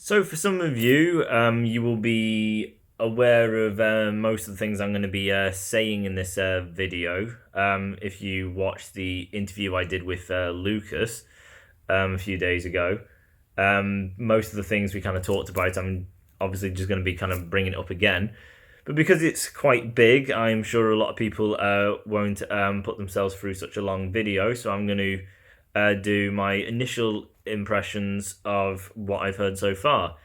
So, for some of you, you will be aware of most of the things I'm going to be saying in this video. If you watched the interview I did with Lucas a few days ago, most of the things we kind of talked about, I'm obviously just going to be kind of bringing it up again. But because it's quite big, I'm sure a lot of people won't put themselves through such a long video. So I'm going to do my initial impressions of what I've heard so far.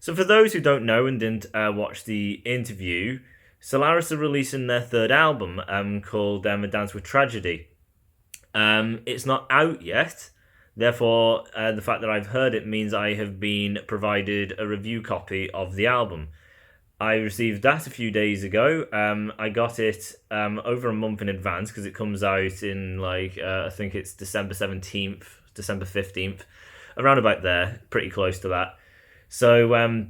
So for those who don't know and didn't watch the interview, Solarus are releasing their third album called A Dance with Tragedy. It's not out yet. Therefore, the fact that I've heard it means I have been provided a review copy of the album. I received that a few days ago. I got it over a month in advance because it comes out in I think it's December 17th, December 15th, around about there, pretty close to that. So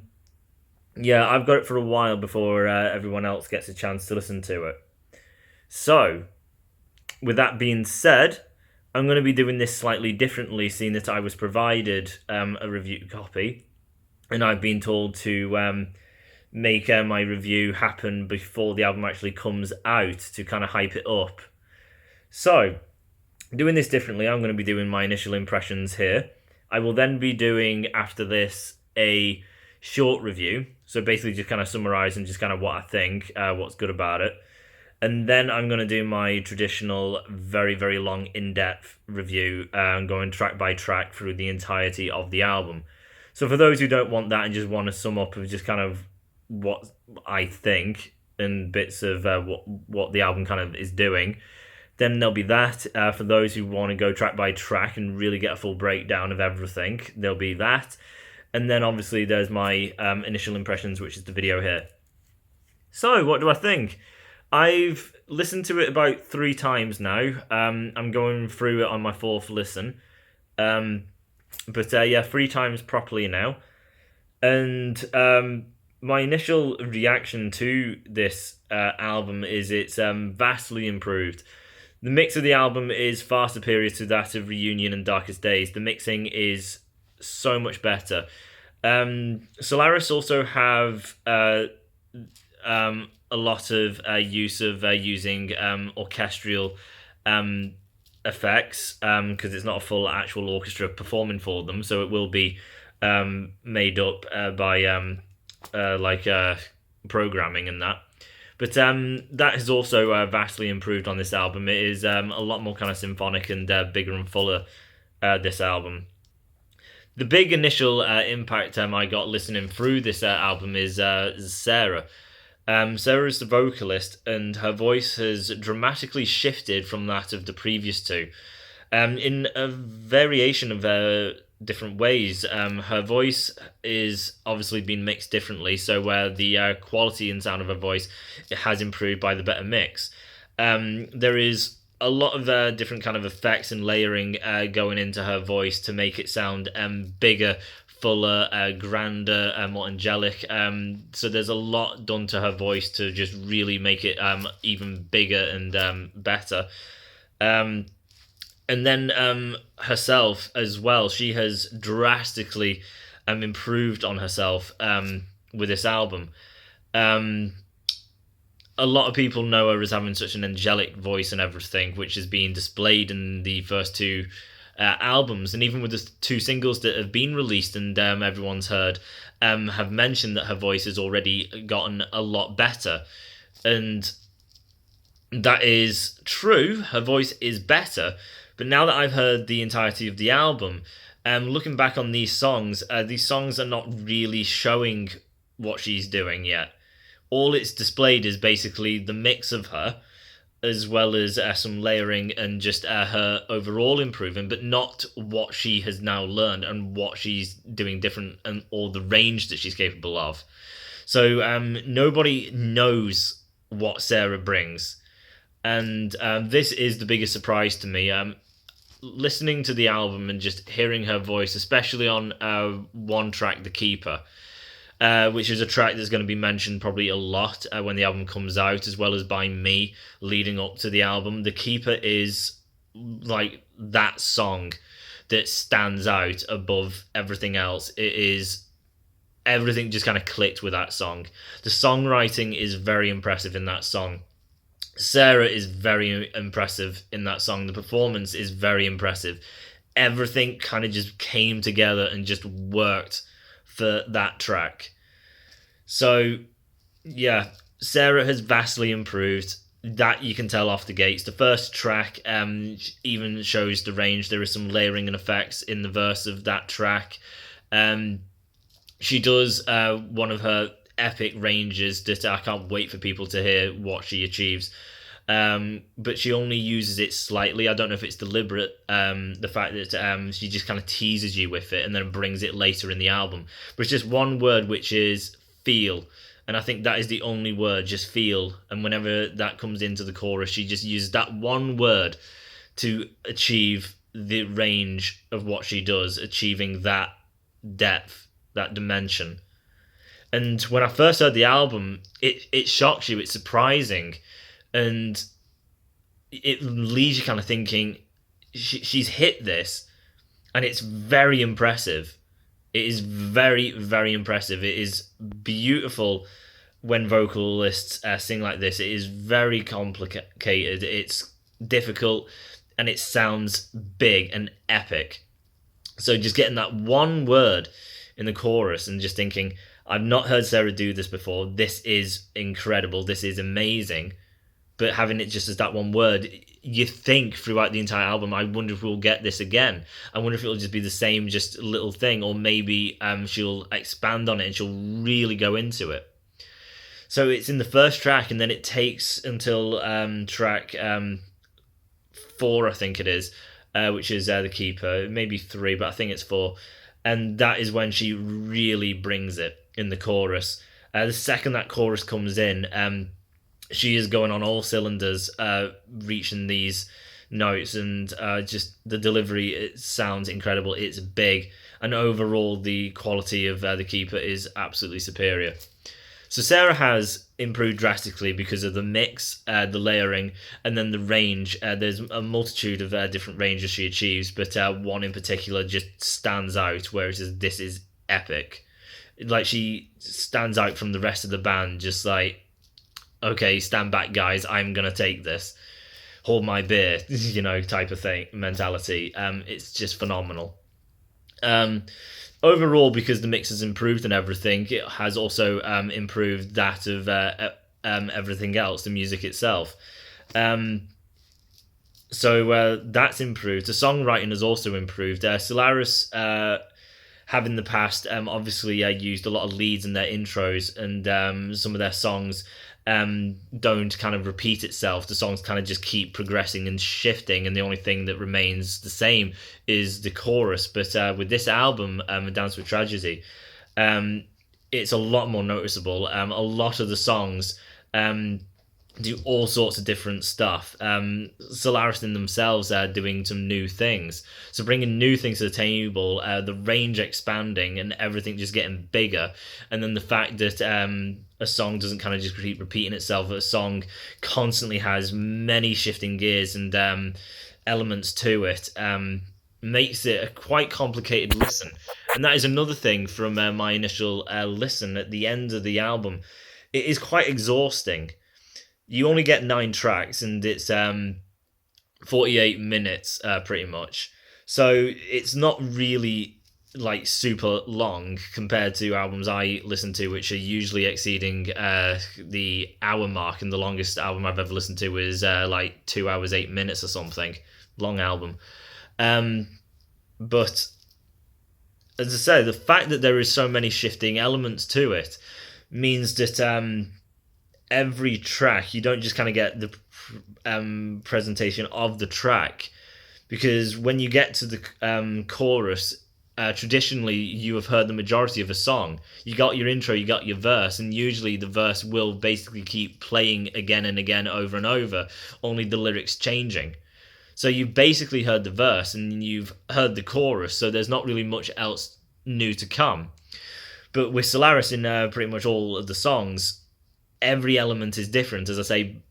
yeah, I've got it for a while before everyone else gets a chance to listen to it. So, with that being said, I'm going to be doing this slightly differently, seeing that I was provided a review copy, and I've been told to make my review happen before the album actually comes out to kind of hype it up. So, doing this differently, I'm going to be doing my initial impressions here. I will then be doing, after this, a short review. So basically just kind of summarize and just kind of what I think, what's good about it. And then I'm going to do my traditional, very, very long, in-depth review, going track by track through the entirety of the album. So for those who don't want that and just want to sum up of just kind of what I think and bits of what the album kind of is doing, then there'll be that. For those who want to go track by track and really get a full breakdown of everything, there'll be that. And then obviously there's my initial impressions, which is the video here. So what do I think? I've listened to it about 3 times now. I'm going through it on my 4th listen. But yeah, 3 times properly now. And my initial reaction to this album is it's vastly improved. The mix of the album is far superior to that of Reunion and Darkest Days. The mixing is so much better. Solaris also have a lot of use of using orchestral effects because it's not a full actual orchestra performing for them, so it will be made up by programming and that. But that has also vastly improved on this album. It is a lot more kind of symphonic and bigger and fuller, this album. The big initial impact I got listening through this album is Sarah. Sarah is the vocalist, and her voice has dramatically shifted from that of the previous two. In a variation of different ways. Her voice is obviously been mixed differently, so where the quality and sound of her voice it has improved by the better mix. There is a lot of different kind of effects and layering going into her voice to make it sound bigger, fuller, grander, more angelic. So there's a lot done to her voice to just really make it even bigger and better. And then herself as well, she has drastically improved on herself with this album. A lot of people know her as having such an angelic voice and everything, which is being displayed in the first 2 albums, and even with the 2 singles that have been released and everyone's heard, have mentioned that her voice has already gotten a lot better. And that is true, her voice is better, but now that I've heard the entirety of the album, looking back on these songs are not really showing what she's doing yet. All it's displayed is basically the mix of her, as well as some layering and just her overall improving, but not what she has now learned and what she's doing different and or the range that she's capable of. So nobody knows what Sarah brings. And this is the biggest surprise to me. Listening to the album and just hearing her voice, especially on one track, The Keeper, which is a track that's going to be mentioned probably a lot when the album comes out, as well as by me leading up to the album. The Keeper is like that song that stands out above everything else. It is everything just kind of clicked with that song. The songwriting is very impressive in that song. Sarah is very impressive in that song. The performance is very impressive. Everything kind of just came together and just worked for that track. So, yeah, Sarah has vastly improved. That you can tell off the gates. The first track even shows the range. There is some layering and effects in the verse of that track. She does one of her epic ranges that I can't wait for people to hear what she achieves. But she only uses it slightly. I don't know if it's deliberate, the fact that she just kind of teases you with it and then brings it later in the album. But it's just one word, which is feel. And I think that is the only word, just feel. And whenever that comes into the chorus, she just uses that one word to achieve the range of what she does, achieving that depth, that dimension. And when I first heard the album, it shocks you, it's surprising. And it leaves you kind of thinking, she's hit this, and it's very impressive. It is very, very impressive. It is beautiful when vocalists sing like this. It is very complicated. It's difficult, and it sounds big and epic. So just getting that one word in the chorus and just thinking, I've not heard Sarah do this before. This is incredible. This is amazing. But having it just as that one word, you think throughout the entire album, I wonder if we'll get this again. I wonder if it'll just be the same, just little thing, or maybe she'll expand on it and she'll really go into it. So it's in the first track, and then it takes until track 4, I think it is, which is The Keeper. Maybe 3, but I think it's 4. And that is when she really brings it in the chorus. The second that chorus comes in, she is going on all cylinders, reaching these notes, and just the delivery, it sounds incredible. It's big, and overall the quality of The Keeper is absolutely superior. So Sarah has improved drastically because of the mix, the layering, and then the range. There's a multitude of different ranges she achieves, but one in particular just stands out, where it is, this is epic. Like, she stands out from the rest of the band, just like, okay, stand back, guys, I'm going to take this. Hold my beer, type of thing, mentality. It's just phenomenal. Overall, because the mix has improved and everything, it has also improved that of everything else, the music itself. So that's improved. The songwriting has also improved. Solarus have in the past obviously used a lot of leads in their intros, and some of their songs don't kind of repeat itself. The songs kind of just keep progressing and shifting, and the only thing that remains the same is the chorus. But with this album, A Dance with Tragedy, it's a lot more noticeable. A lot of the songs do all sorts of different stuff. Solarus in themselves are doing some new things. So bringing new things to the table, the range expanding and everything just getting bigger. And then the fact that a song doesn't kind of just keep repeating itself. A song constantly has many shifting gears and elements to it. Makes it a quite complicated listen. And that is another thing from my initial listen at the end of the album. It is quite exhausting. You only get 9 tracks, and it's 48 minutes pretty much. So it's not really like super long compared to albums I listen to, which are usually exceeding the hour mark, and the longest album I've ever listened to is like 2 hours 8 minutes or something. Long album. But as I say, the fact that there is so many shifting elements to it means that every track, you don't just kind of get the presentation of the track, because when you get to the chorus, traditionally you have heard the majority of a song. You got your intro, you got your verse, and usually the verse will basically keep playing again and again over and over, only the lyrics changing. So you've basically heard the verse and you've heard the chorus, so there's not really much else new to come. But with Solarus in pretty much all of the songs, every element is different, as I say,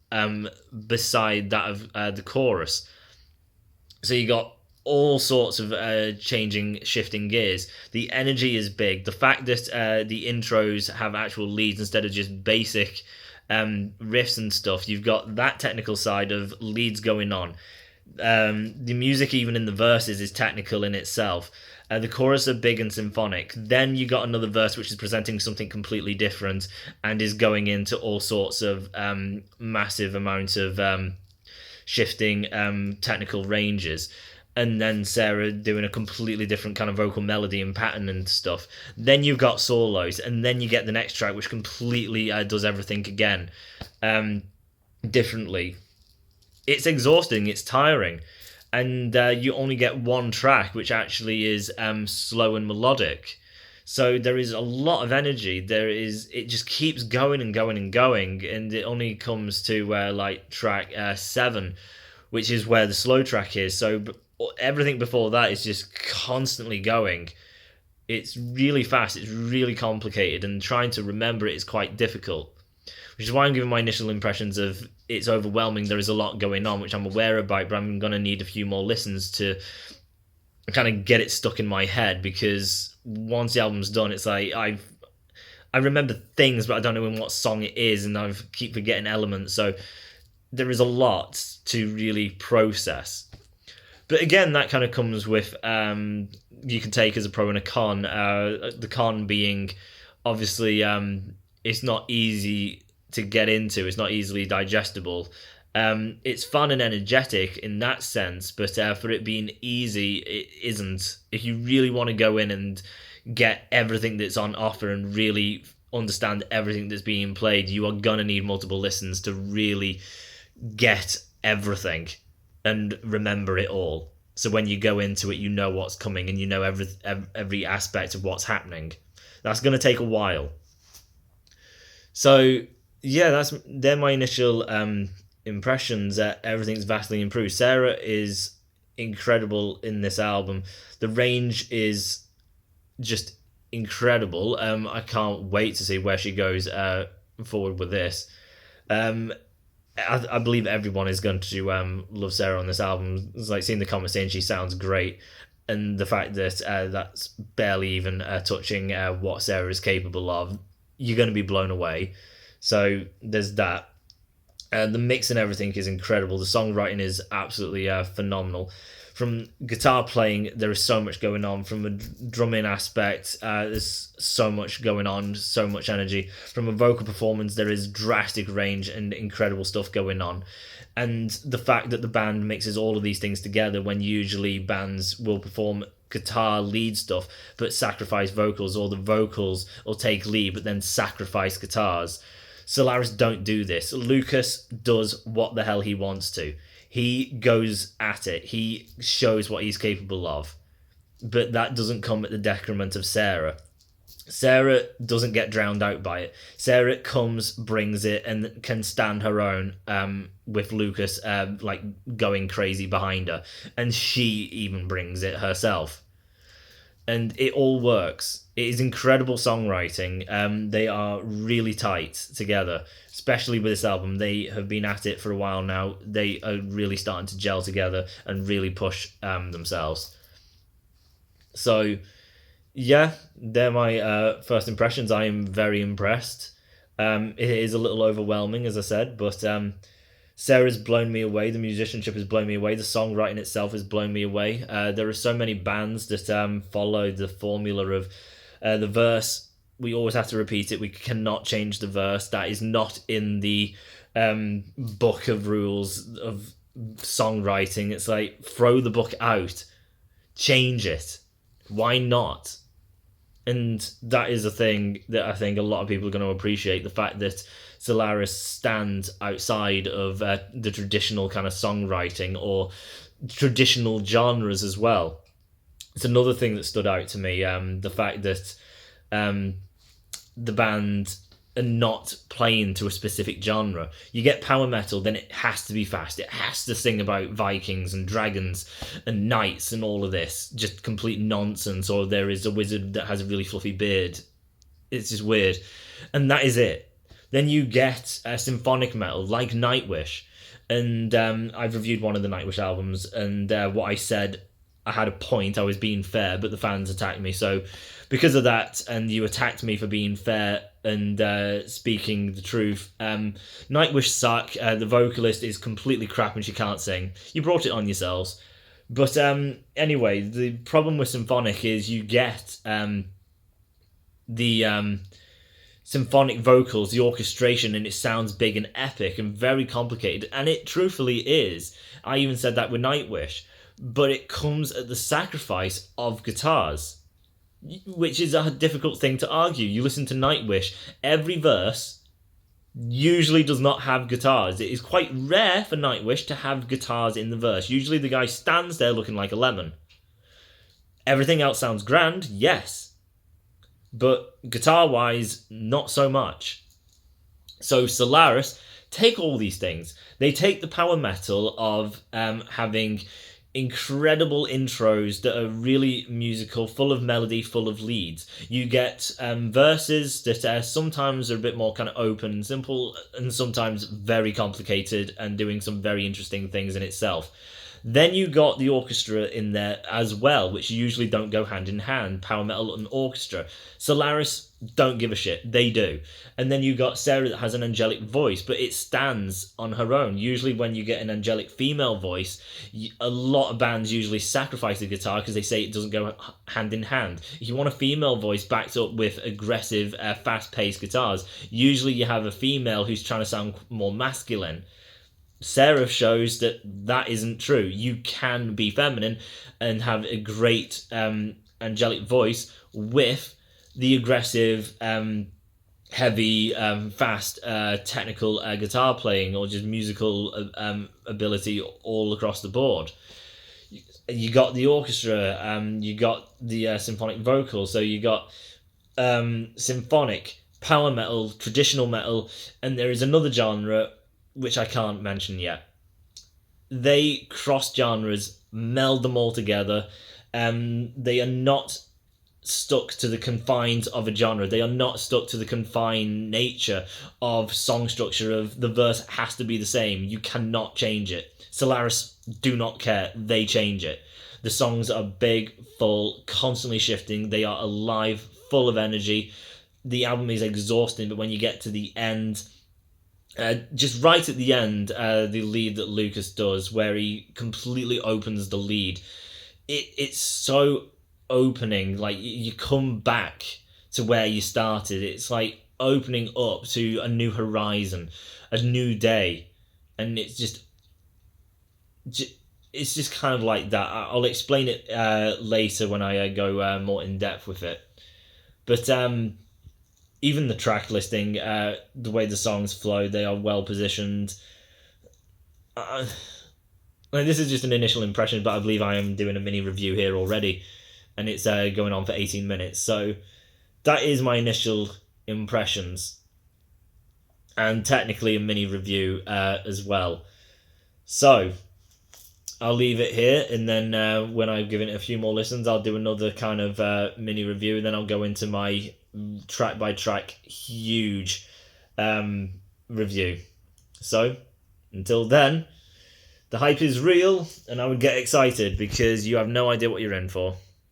beside that of the chorus. So you got all sorts of shifting gears. The energy is big. The fact that the intros have actual leads instead of just basic riffs and stuff, you've got that technical side of leads going on. The music, even in the verses, is technical in itself. The chorus are big and symphonic. Then you got another verse which is presenting something completely different and is going into all sorts of massive amounts of shifting technical ranges. And then Sarah doing a completely different kind of vocal melody and pattern and stuff. Then you've got solos, and then you get the next track which completely does everything again differently. It's exhausting, it's tiring, and you only get one track which actually is slow and melodic. So there is a lot of energy. It just keeps going and going and going, and it only comes to like track 7, which is where the slow track is. So everything before that is just constantly going. It's really fast, it's really complicated, and trying to remember it is quite difficult. Which is why I'm giving my initial impressions of it's overwhelming. There is a lot going on, which I'm aware about, but I'm going to need a few more listens to kind of get it stuck in my head, because once the album's done, it's like I remember things, but I don't know in what song it is, and I keep forgetting elements. So there is a lot to really process. But again, that kind of comes with you can take as a pro and a con. The con being obviously it's not easy to get into. It's not easily digestible. It's fun and energetic in that sense, but for it being easy, it isn't. If you really want to go in and get everything that's on offer and really understand everything that's being played, you are going to need multiple listens to really get everything and remember it all. So when you go into it, you know what's coming and you know every aspect of what's happening. That's going to take a while. So yeah, they're my initial impressions. Everything's vastly improved. Sarah is incredible in this album. The range is just incredible. I can't wait to see where she goes forward with this. I believe everyone is going to love Sarah on this album. It's like seeing the comments saying she sounds great, and the fact that that's barely even touching what Sarah is capable of. You're going to be blown away. So there's that. The mix and everything is incredible. The songwriting is absolutely phenomenal. From guitar playing, there is so much going on. From a drumming aspect, there's so much going on, so much energy. From a vocal performance, there is drastic range and incredible stuff going on. And the fact that the band mixes all of these things together, when usually bands will perform guitar lead stuff but sacrifice vocals, or the vocals will take lead but then sacrifice guitars. Solaris don't do this. Lucas does what the hell he wants to. He goes at it. He shows what he's capable of. But that doesn't come at the detriment of Sarah. Sarah doesn't get drowned out by it. Sarah comes, brings it, and can stand her own with Lucas like going crazy behind her. And she even brings it herself. And it all works. It is incredible songwriting. They are really tight together, especially with this album. They have been at it for a while now. They are really starting to gel together and really push themselves. So, yeah, they're my first impressions. I am very impressed. It is a little overwhelming, as I said, but Sarah's blown me away. The musicianship has blown me away. The songwriting itself has blown me away. There are so many bands that follow the formula of the verse. We always have to repeat it. We cannot change the verse. That is not in the book of rules of songwriting. It's like, throw the book out. Change it. Why not? And that is a thing that I think a lot of people are going to appreciate. The fact that Solaris stands outside of the traditional kind of songwriting or traditional genres as well. It's another thing that stood out to me. The fact that the band are not playing to a specific genre. You get power metal, then it has to be fast. It has to sing about Vikings and dragons and knights and all of this. Just complete nonsense. Or there is a wizard that has a really fluffy beard. It's just weird. And that is it. Then you get symphonic metal like Nightwish. And I've reviewed one of the Nightwish albums, and what I said I had a point. I was being fair, but the fans attacked me. So because of that, and you attacked me for being fair and speaking the truth, Nightwish suck. The vocalist is completely crap and she can't sing. You brought it on yourselves. But anyway, the problem with symphonic is you get the symphonic vocals, the orchestration, and it sounds big and epic and very complicated, and it truthfully is. I even said that with Nightwish, but it comes at the sacrifice of guitars, which is a difficult thing to argue. You listen to Nightwish, every verse usually does not have guitars. It is quite rare for Nightwish to have guitars in the verse. Usually the guy stands there looking like a lemon. Everything else sounds grand, yes, but guitar-wise, not so much. So Solaris take all these things. They take the power metal of having incredible intros that are really musical, full of melody, full of leads. You get verses that sometimes are a bit more kind of open and simple, and sometimes very complicated and doing some very interesting things in itself. Then you got the orchestra in there as well, which usually don't go hand in hand, power metal and orchestra. Solaris don't give a shit, they do. And then you got Sarah that has an angelic voice, but it stands on her own. Usually when you get an angelic female voice, a lot of bands usually sacrifice the guitar because they say it doesn't go hand in hand. If you want a female voice backed up with aggressive, fast-paced guitars, usually you have a female who's trying to sound more masculine. Sarah shows that that isn't true. You can be feminine and have a great angelic voice with the aggressive, heavy, fast, technical guitar playing or just musical ability all across the board. You got the orchestra, you got the symphonic vocals, so you got symphonic, power metal, traditional metal, and there is another genre which I can't mention yet. They cross genres, meld them all together. They are not stuck to the confines of a genre. They are not stuck to the confined nature of song structure of the verse has to be the same. You cannot change it. Solaris do not care. They change it. The songs are big, full, constantly shifting. They are alive, full of energy. The album is exhausting, but when you get to the end, just right at the end, the lead that Lucas does, where he completely opens the lead, it's so opening. Like, you come back to where you started. It's like opening up to a new horizon, a new day, and it's just kind of like that. I'll explain it later when I go more in depth with it. But even the track listing, the way the songs flow, they are well positioned. This is just an initial impression, but I believe I am doing a mini review here already, and it's going on for 18 minutes. So that is my initial impressions, and technically a mini review as well. So I'll leave it here, and then when I've given it a few more listens, I'll do another kind of mini review, and then I'll go into my track by track huge review. So until then, the hype is real, and I would get excited because you have no idea what you're in for.